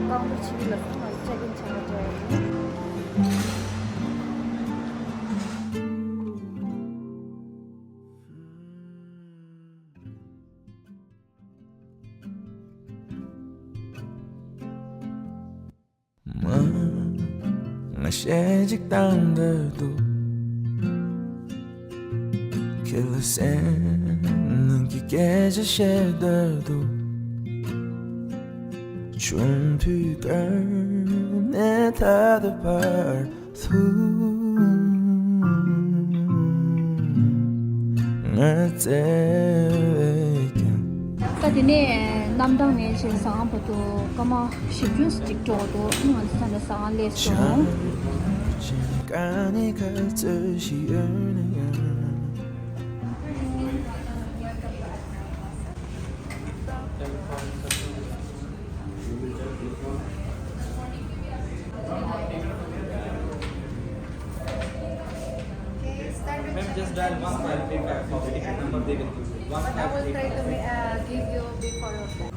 Counter छिली लगा check in चला जाए Masih jikdang derdu Kila sen Nungi gece şey derdu Chun tüger Ne tadı par Thu Ngateken Kadine namdang ne chen sang pa to kama shipju stick to to ngan san sang le so Kani ka tsu shi Just dial 1 for the ticket number they will give you. but I will try to give you before of that.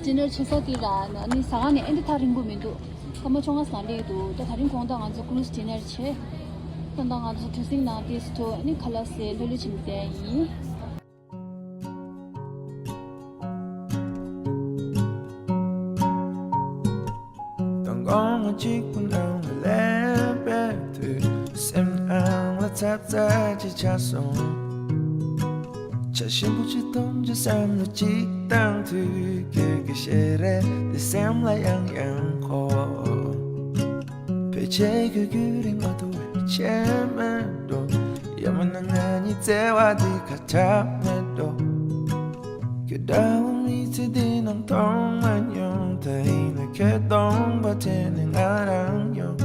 Dinner chesa ki ra ni sa ne end tharing go me do kama chonga sa le do ta tharing kong da ngaz cruise dinner che tan da ngaz thusing na this to ni khala se lolu chim te yi Tang gong a chik pun ang le pe tu Sem ang la tap ta chi cha song Cha shin bu chi tong cha sam la chik tang tu Ke ke she re de sam la yang yang ko Pe che ke gu ring ma tu che me do Yaman na nga ni te wa di ka ta me do Ke da mi te di nang tong man yong Ta ina ke dong ba te ni nga rang yong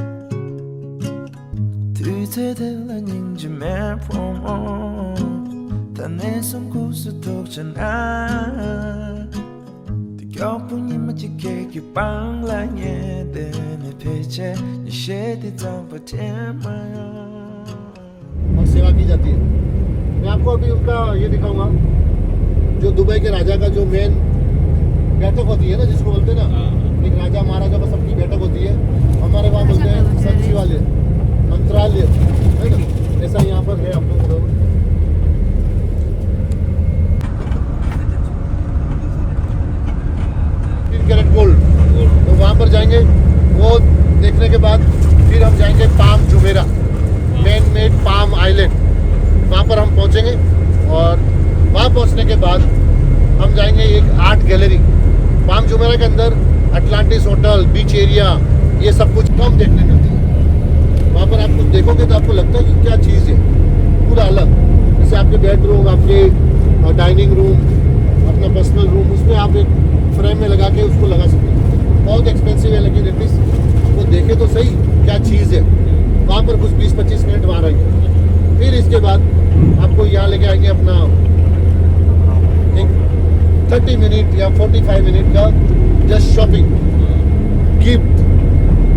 Tu te de la ning je me prom Ta ne som ku su tok chan a Ti kyo pun yi ma chi ke ki pang la nye de ne pe che Ni she di tang pa te ma और सेवा की जाती है। मैं आपको अभी उनका ये दिखाऊंगा जो दुबई के राजा का जो मेन बैठक होती है ना जिसको बोलते हैं ना एक राजा महाराजा का सबकी बैठक होती है हमारे वहाँ बोलते हैं सचिवालय मंत्रालय है ना ऐसा यहाँ पर है आप लोग 3 कैरेट गोल्ड तो वहाँ पर जाएंगे वो देखने के बाद फिर हम जाएंगे palm Jumeirah man made palm island वहाँ पर हम पहुँचेंगे और वहाँ पहुँचने के बाद हम जाएंगे एक आर्ट गैलरी पाम जुमेरा के अंदर अटलांटिस होटल बीच एरिया ये सब कुछ कम देखने मिलती है वहाँ पर आप कुछ देखोगे तो आपको लगता है कि क्या चीज़ है पूरा अलग जैसे आपके बेडरूम आपके डाइनिंग रूम अपना पर्सनल रूम उसमें आप एक फ्रेम में लगा के उसको लगा सकते हैं बहुत एक्सपेंसिव है लेकिन एटलीस्ट वो देखे तो सही क्या चीज़ है वहाँ पर कुछ 20-25 मिनट वहाँ रहेंगे फिर इसके बाद आपको यहाँ लेके आएंगे अपना एक 30 मिनट या 45 मिनट का जस्ट शॉपिंग गिफ्ट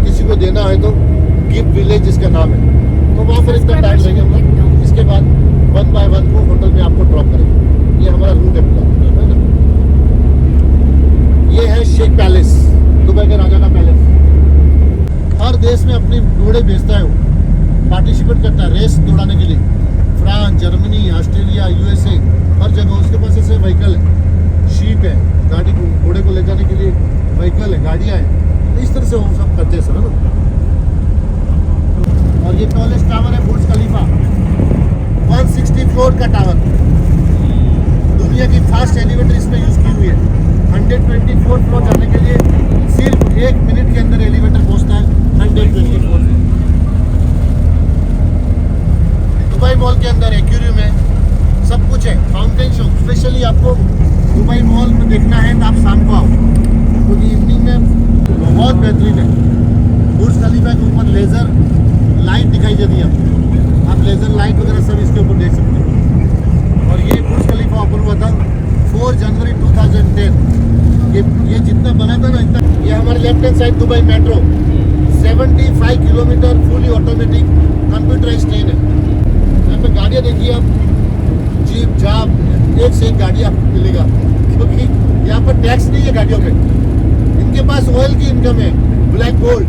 किसी को देना है तो गिफ्ट विलेज जिसका नाम है तो वहाँ पर इतना टाइम लगेगा हम लोग इसके बाद 1 बाय 1 को होटल में आपको ड्रॉप करेंगे ये हमारा रूट है पूरा है ना ये है शेख पैलेस दुबई के राजा का पैलेस हर देश में अपनी घोड़े भेजता है वो पार्टिसिपेट करता है रेस दौड़ाने के लिए फ्रांस जर्मनी ऑस्ट्रेलिया यूएसए हर जगह उसके पास ऐसे व्हीकल है शीप है गाड़ी को घोड़े को ले जाने के लिए व्हीकल है गाड़ियाँ हैं तो इस तरह से वो सब करते हैं सर है ना और ये टॉलेस्ट टावर है बुर्ज खलीफा 160 फ्लोर का टावर दुनिया की फास्ट एलिवेटर इसमें यूज की हुई है 124 फ्लोर जाने के लिए सिर्फ 1 मिनट के अंदर एलिवेटर पहुंचता है 124 फ्लोर मॉल के अंदर एक्वेरियम है, सब कुछ है। फाउंटेन शो स्पेशली आपको दुबई मॉल में देखना है तो आप शाम को आओ, क्योंकि इवनिंग में बहुत बेहतरीन है। बुर्ज खलीफा के ऊपर लेज़र लाइट दिखाई देती है आपको, आप लेज़र लाइट वगैरह सब इसके ऊपर देख सकते हैं। और ये बुर्ज खलीफा ओपन हुआ था 4 जनवरी 2010। ये जितना बना था ना इतना। ये हमारे left hand side Dubai metro 75 kilometre fully automatic computerise train है। यहाँ पे गाड़ियाँ देखिए आप, जीप जाप एक से एक गाड़ी आपको मिलेगा, क्योंकि यहाँ पर टैक्स नहीं है गाड़ियों पे। इनके पास ऑयल की इनकम है, ब्लैक गोल्ड,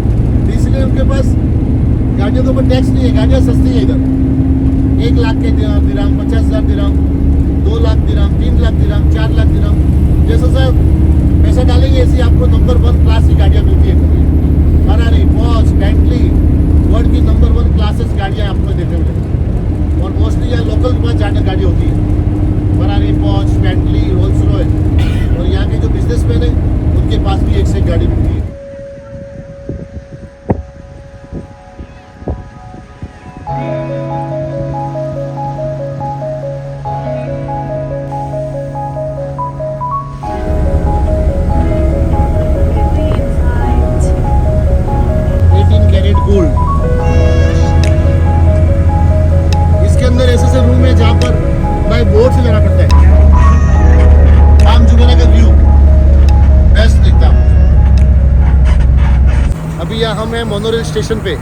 इसलिए उनके पास गाड़ियों के ऊपर टैक्स नहीं है। गाड़ियाँ सस्ती है इधर। 1 लाख के dirham, 50,000 dirham, 2 lakh dirham, 3 lakh dirham, 4 lakh dirham, जैसा सा पैसा डालेंगे ऐसी आपको नंबर 1 क्लास की गाड़ियाँ मिलती है। फरारी, पॉर्श, बेंटली, वर्ल्ड की नंबर 1 क्लासेस गाड़ियाँ आपको देखने मिलेंगी। और मोस्टली यहाँ लोकल के पास ज़्यादा गाड़ी होती है, Ferrari, Porsche, Bentley, Rolls Royce. और यहाँ के जो बिजनेसमैन हैं उनके पास भी एक से एक गाड़ी मिलती है। गोल्ड इसके अंदर ऐसे रूम है जहाँ पर भाई बोर्ड से जाना पड़ता है। पाम जुमेरा का व्यू बेस्ट दिखता है। अभी यहाँ हम हैं मोनोरेल स्टेशन पे।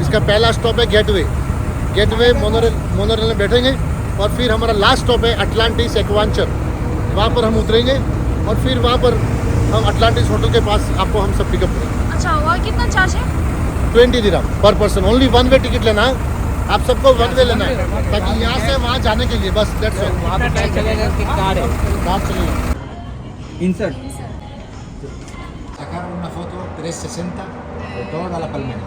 इसका पहला स्टॉप है गेटवे मोनोरेल में बैठेंगे और फिर हमारा लास्ट स्टॉप है अटलांटिस एक्वांचर। वहाँ पर हम उतरेंगे और फिर वहाँ पर हम अटलांटिस होटल के पास आपको हम सब पिकअप करेंगे। अच्छा, वहाँ कितना चार्ज है? 20 दिरहम पर पर्सन। ओनली 1 वे टिकट लेना है आप सबको, 1 वे लेना है ताकि यहाँ से वहाँ जाने के लिए बस दैट्स ऑल। वहाँ पे पैर चलेगा कि कार है? कार चलेगा। Insert Sacaron una foto 360 de toda la palmera.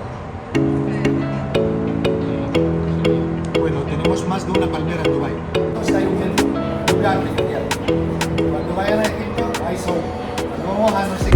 Bueno, tenemos más de una palmera en Dubái. Hay un lugar especial. Cuando vayan a Egipto, hay sol. No a no sé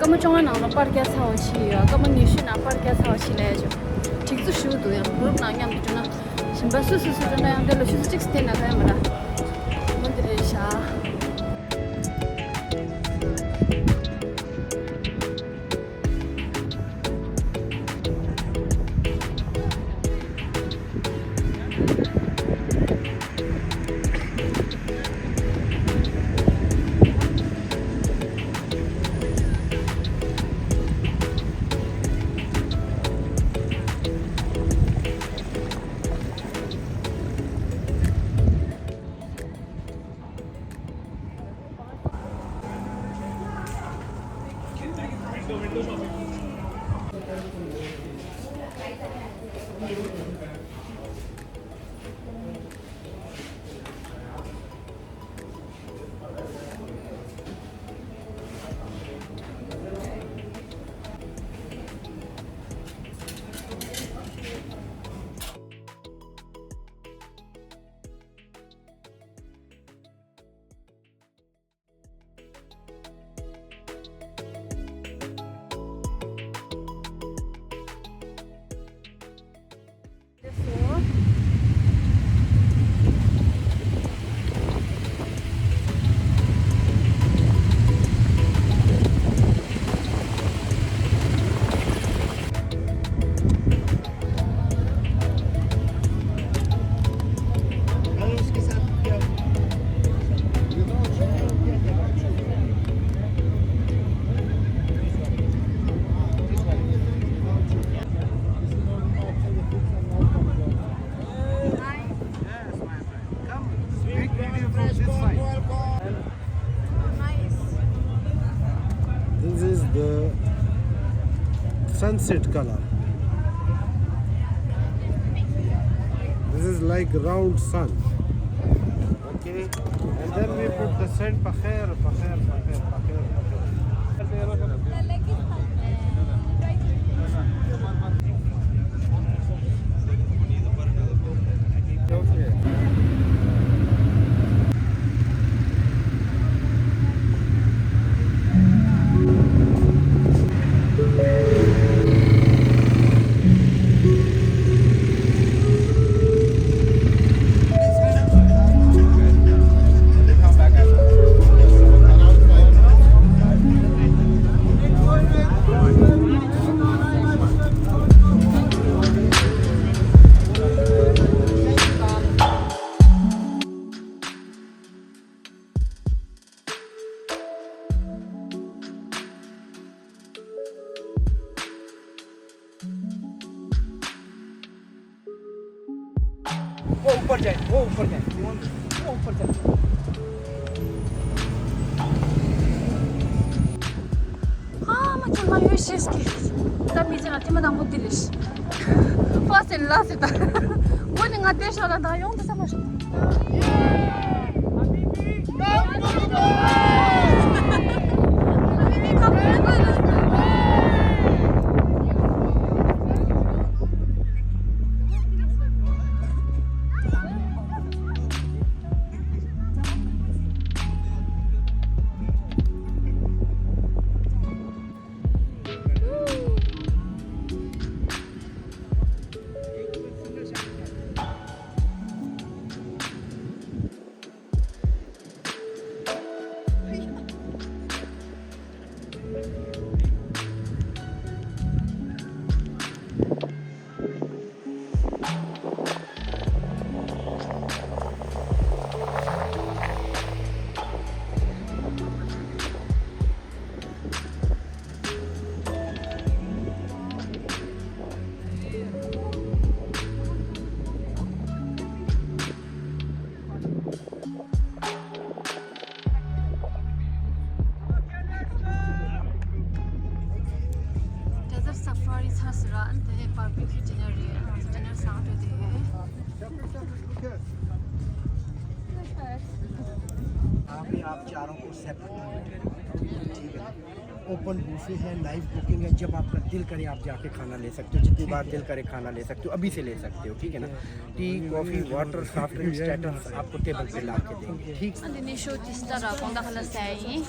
Kama chonga na parkya sawo chi ya, kama nishu na parkya sawo chi le jo. Tik zu shu du ya, group na nyam du na. Shimba su na yang de lo shu tik ste na ga mara. Mun de sha. sunset color. This is like round sun. Okay, and then we put the scent pakhair. वो ऊपर जाए वो ऊपर जाए macam Malaysia sikit. Tapi jangan cuma dah mutilis. Fasil lah sita. Gua ni ngate shala dah yang tu sama sih. Safari Hasra and the barbecue dinner Saturday. आप चारों को separate open buffet है, लाइव कुकिंग है। जब आपका दिल करे आप जाके खाना ले सकते हो, जितनी बार दिल करे खाना ले सकते हो, अभी से ले सकते हो, ठीक है ना। Tea coffee water soft drink starters आपको टेबल पे ला के देंगे, ठीक। Andini show tistara konda khala sai.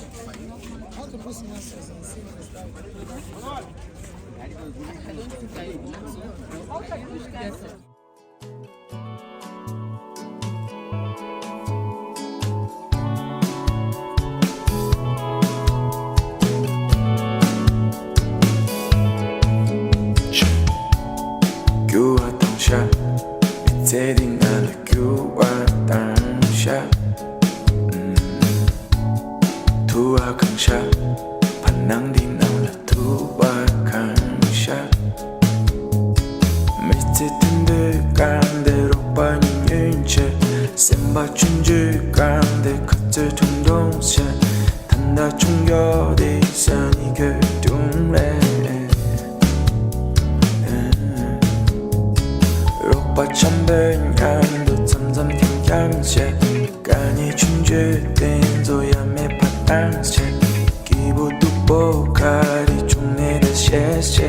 Meditating on the Tua kang siya Panang din ang tua kang siya Meditating kande ropa nyinche Semba chunju kande katse tundong siya Tanda chungyo di sani gördüm le 참변향도 점점 경향제 간이 충주된 조염의 바탕제 기부도 보가리 중내다 셰셰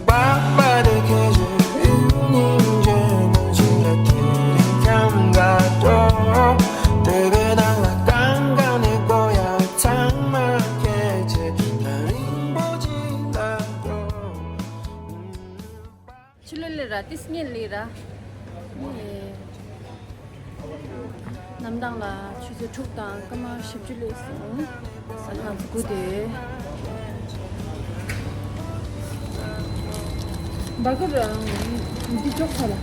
빠빠르게 저리는 제는 같은 감각도 되게 달라 깡깡의 거야 장막에 제 나린 보지라고 Chulelera tisngelera. Namdang la chuze chukdang kama shipchule song. Sanam gude. Bagar di chok sala.